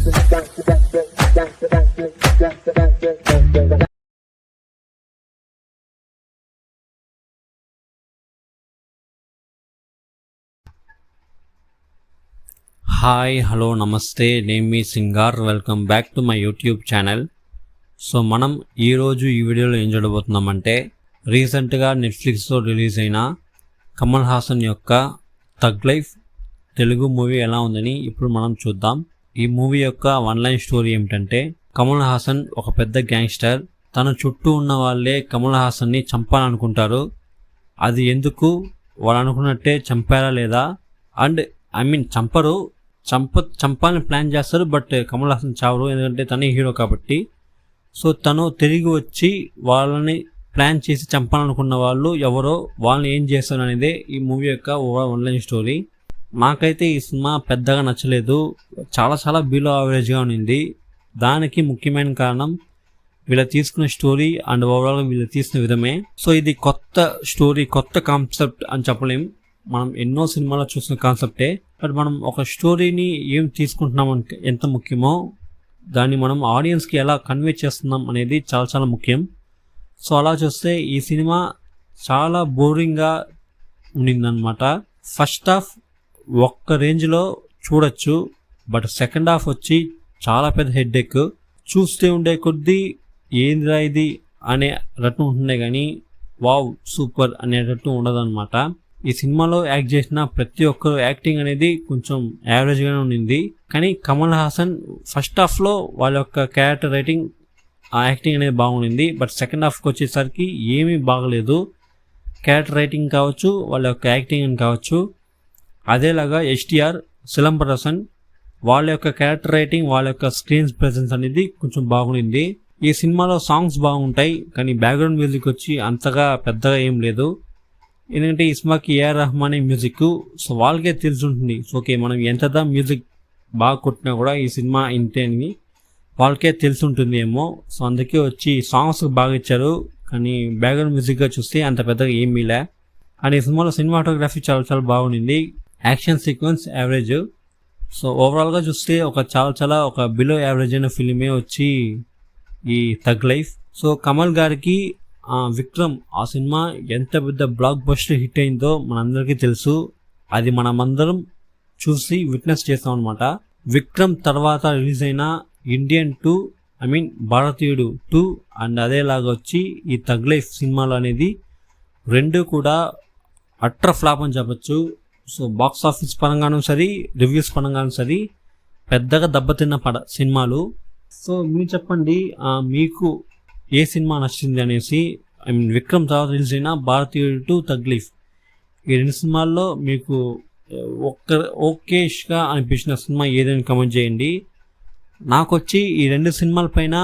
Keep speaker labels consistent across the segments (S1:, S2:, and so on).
S1: Hi hello నమస్తే, నేను మీ Singar. Welcome back to my YouTube channel. So మనం ఈరోజు ఈ వీడియోలో ఏం చూడబోతున్నామంటే, రీసెంట్గా నెట్ఫ్లిక్స్లో రిలీజ్ అయిన కమల్ హాసన్ యొక్క థగ్ లైఫ్ తెలుగు మూవీ ఎలా ఉందని ఇప్పుడు మనం చూద్దాం. ఈ మూవీ యొక్క వన్ లైన్ స్టోరీ ఏమిటంటే, కమల్ హాసన్ ఒక పెద్ద గ్యాంగ్స్టర్. తన చుట్టూ ఉన్న వాళ్ళే కమల్ హాసన్ని చంపాలనుకుంటారు. అది ఎందుకు, వాళ్ళు అనుకున్నట్టే చంపారా లేదా, అండ్ చంపాలని ప్లాన్ చేస్తారు, బట్ కమల్ హాసన్ చావరు, ఎందుకంటే తనే హీరో కాబట్టి. సో తను తిరిగి వచ్చి వాళ్ళని ప్లాన్ చేసి చంపాలనుకున్న వాళ్ళు ఎవరో వాళ్ళని ఏం చేస్తారు అనేదే ఈ మూవీ యొక్క ఓవరాల్ ఆన్లైన్ స్టోరీ. నాకైతే ఈ సినిమా పెద్దగా నచ్చలేదు, చాలా బిలో యావరేజ్గా ఉన్నింది. దానికి ముఖ్యమైన కారణం వీళ్ళు తీసుకున్న స్టోరీ అండ్ ఓవరాల్గా వీళ్ళు తీసిన విధమే. సో ఇది కొత్త స్టోరీ, కొత్త కాన్సెప్ట్ అని చెప్పలేం. మనం ఎన్నో సినిమాలో చూసిన కాన్సెప్టే, బట్ మనం ఒక స్టోరీని ఏం తీసుకుంటున్నాం అంటే ఎంత ముఖ్యమో, దాన్ని మనం ఆడియన్స్కి ఎలా కన్వే చేస్తున్నాం అనేది చాలా ముఖ్యం. సో అలా చూస్తే ఈ సినిమా చాలా బోరింగ్గా ఉండిందనమాట. ఫస్ట్ హాఫ్ ఒక్క రేంజ్లో చూడొచ్చు, బట్ సెకండ్ హాఫ్ వచ్చి చాలా పెద్ద హెడ్ఏక్. చూస్తే ఉండే కొద్దీ ఏందిరా ఇది అనే రట్టు ఉంటుండే కానీ వావ్ సూపర్ అనేటట్టు ఉండదన్నమాట. ఈ సినిమాలో యాక్ట్ చేసిన ప్రతి ఒక్కరు యాక్టింగ్ అనేది కొంచెం యావరేజ్గానే ఉండింది. కానీ కమల్ హాసన్ ఫస్ట్ హాఫ్లో వాళ్ళ యొక్క క్యారెక్టర్ రైటింగ్, ఆ యాక్టింగ్ అనేది బాగుండింది. బట్ సెకండ్ హాఫ్కి వచ్చేసరికి ఏమీ బాగలేదు. క్యారెక్టర్ రైటింగ్ కావచ్చు, వాళ్ళ యొక్క యాక్టింగ్ అని కావచ్చు. అదేలాగా ఎస్టీఆర్, సిలంబరసన్ వాళ్ళ యొక్క క్యారెక్టర్ రైటింగ్, వాళ్ళ యొక్క స్క్రీన్ ప్రెజెన్స్ అనేది కొంచెం బాగుండింది. ఈ సినిమాలో సాంగ్స్ బాగుంటాయి, కానీ బ్యాక్గ్రౌండ్ మ్యూజిక్ వచ్చి అంతగా పెద్దగా ఏం లేదు. ఎందుకంటే ఈ సినిమాకి ఏఆర్ రెహమాన్ మ్యూజిక్, సో వాళ్ళకే తెలిసి ఉంటుంది. ఓకే, మనం ఎంతదా మ్యూజిక్ బాగా కొట్టినా కూడా ఈ సినిమా ఇంతే అని వాళ్ళకే తెలిసి ఉంటుంది ఏమో. సో అందుకే వచ్చి సాంగ్స్ బాగా ఇచ్చారు, కానీ బ్యాక్గ్రౌండ్ మ్యూజిక్గా చూస్తే అంత పెద్దగా ఏం మీలే. అండ్ ఈ సినిమాలో సినిమాటోగ్రఫీ చాలా బాగుండింది. Action sequence average. సో ఓవరాల్గా చూస్తే ఒక బిలో యావరేజ్ అయిన ఫిలిమే వచ్చి ఈ థగ్ లైఫ్. సో కమల్ గారికి విక్రమ్ ఆ సినిమా ఎంత పెద్ద బ్లాక్ బస్టర్ హిట్ అయిందో మనందరికీ తెలుసు. అది మనమందరం చూసి విట్నెస్ చేస్తాం అనమాట. విక్రమ్ తర్వాత రిలీజ్ అయిన ఇండియన్ 2, భారతీయుడు 2 అండ్ అదేలాగా వచ్చి ఈ థగ్ లైఫ్ సినిమాలు అనేది రెండు కూడా అట్టర్ ఫ్లాప్ అని చెప్పచ్చు. సో బాక్స్ ఆఫీస్ పరంగానూ సరే, రివ్యూస్ పరంగానూ సరే పెద్దగా దెబ్బతిన్న సినిమాలు. సో మీరు చెప్పండి, మీకు ఏ సినిమా నచ్చింది అనేసి. విక్రమ్ తర్వాత రిలీజ్ అయిన భారతీయుడు 2, థగ్ లైఫ్, ఈ రెండు సినిమాల్లో మీకు ఓకేష్గా అనిపించిన సినిమా ఏదైనా కమెంట్ చేయండి. నాకు వచ్చి ఈ రెండు సినిమాల పైన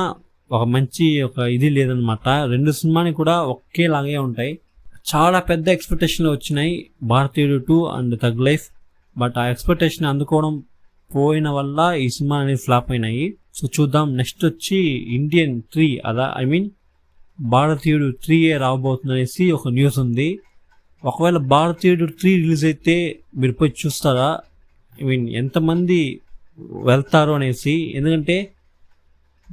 S1: ఒక మంచి ఇది లేదనమాట. రెండు సినిమాని కూడా ఒకేలాగే ఉంటాయి. చాలా పెద్ద ఎక్స్పెక్టేషన్లు వచ్చినాయి భారతీయుడు 2 అండ్ థగ్ లైఫ్, బట్ ఆ ఎక్స్పెక్టేషన్ అందుకోవడం పోయిన వల్ల ఈ సినిమా అనేది ఫ్లాప్ అయినాయి. సో చూద్దాం. నెక్స్ట్ వచ్చి ఇండియన్ 3, భారతీయుడు 3 రాబోతుంది అనేసి ఒక న్యూస్ ఉంది. ఒకవేళ భారతీయుడు 3 రిలీజ్ అయితే మీరు పోయి చూస్తారా? ఎంతమంది వెళ్తారు అనేసి. ఎందుకంటే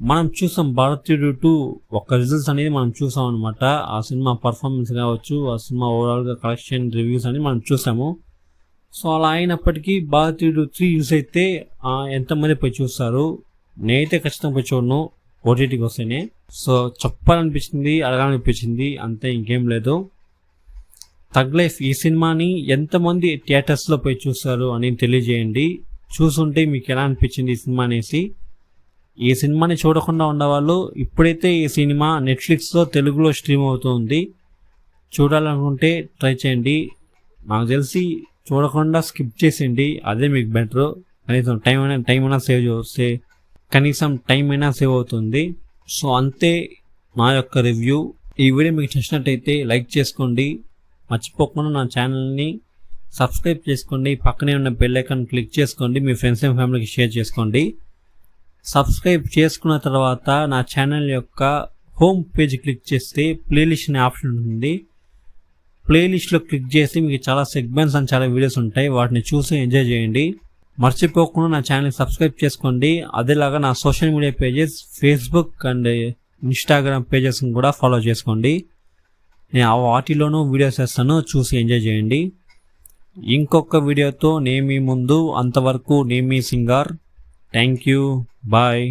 S1: మనం చూసాం భారతీయుడు 2 ఒక రిజల్ట్స్ అనేది మనం చూసాం అనమాట. ఆ సినిమా పర్ఫార్మెన్స్ కావచ్చు, ఆ సినిమా ఓవరాల్గా కలెక్షన్ రివ్యూస్ అనేది మనం చూసాము. సో అలా అయినప్పటికీ భారతీయుడు 3 రిలీజ్ అయితే ఎంతమంది పోయి చూస్తారు? నేనైతే ఖచ్చితంగా పోయి చూడను, ఓటీటీకి వస్తేనే. సో చెప్పాలనిపించింది, అడగాలనిపించింది, అంతే, ఇంకేం లేదు. థగ్ లైఫ్ ఈ సినిమాని ఎంతమంది థియేటర్స్లో పోయి చూస్తారు అని తెలియజేయండి. చూసుంటే మీకు ఎలా అనిపించింది ఈ సినిమా అనేసి. ఈ సినిమాని చూడకుండా ఉండేవాళ్ళు ఇప్పుడైతే ఈ సినిమా నెట్ఫ్లిక్స్లో తెలుగులో స్ట్రీమ్ అవుతుంది, చూడాలనుకుంటే ట్రై చేయండి. నాకు తెలిసి చూడకుండా స్కిప్ చేసేయండి, అదే మీకు బెటర్. కనీసం టైం అయినా సేవ్ అవుతుంది. సో అంతే నా యొక్క రివ్యూ. ఈ వీడియో మీకు నచ్చినట్టయితే లైక్ చేసుకోండి, మర్చిపోకుండా నా ఛానల్ని సబ్స్క్రైబ్ చేసుకోండి, పక్కనే ఉన్న బెల్ ఐకాన్ క్లిక్ చేసుకోండి, మీ ఫ్రెండ్స్ అండ్ ఫ్యామిలీకి షేర్ చేసుకోండి. సబ్స్క్రైబ్ చేసుకున్న తర్వాత నా ఛానల్ యొక్క హోమ్ పేజ్ క్లిక్ చేస్తే ప్లేలిస్ట్ అనే ఆప్షన్ ఉంటుంది. ప్లేలిస్ట్లో క్లిక్ చేసి మీకు చాలా సెగ్మెంట్స్ అండ్ చాలా వీడియోస్ ఉంటాయి, వాటిని చూసి ఎంజాయ్ చేయండి. మర్చిపోకుండా నా ఛానల్ సబ్స్క్రైబ్ చేసుకోండి. అదేలాగా నా social media pages Facebook and Instagram pages కూడా ఫాలో చేసుకోండి. నేను వాటిలోనూ వీడియోస్ చేస్తాను, చూసి ఎంజాయ్ చేయండి. ఇంకొక వీడియోతో నేను మీ ముందు, అంతవరకు నేను మీ సింగార్. Thank you, bye.